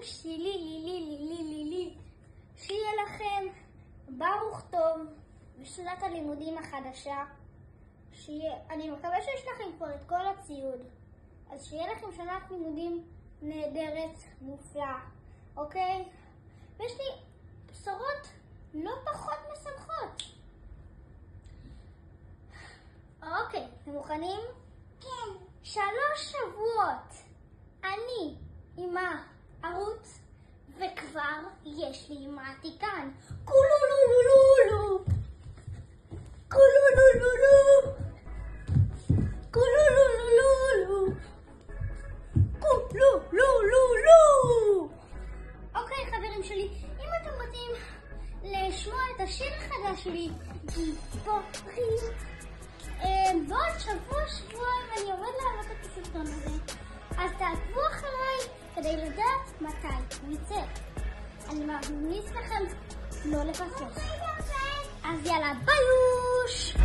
שלי, שיהיה לכם ברוך טוב בשנת הלימודים החדשה. אני מקווה שיש לכם כבר את כל הציוד, אז שיהיה לכם שנת לימודים נהדרת, מופלאה, אוקיי? ויש לי בשורות לא פחות משמחות. אוקיי, אתם מוכנים? כן. 3 שבועות אני עם הערוץ, וכבר יש לי מעתיקן. קולולולולולו, קולולולולולו, קולולולולולו, קולולולולו. אוקיי חברים שלי, אם אתם רוצים לשמוע את השיר החדש שלי, גיבורים, בעוד שבועיים אני עומד להעלות את הסרטון הזה, אז תעקבו אחריי כדי לדעת מתי הוא יצא. אני ממליץ לכם לא לפספס. אז יאללה, ביוש!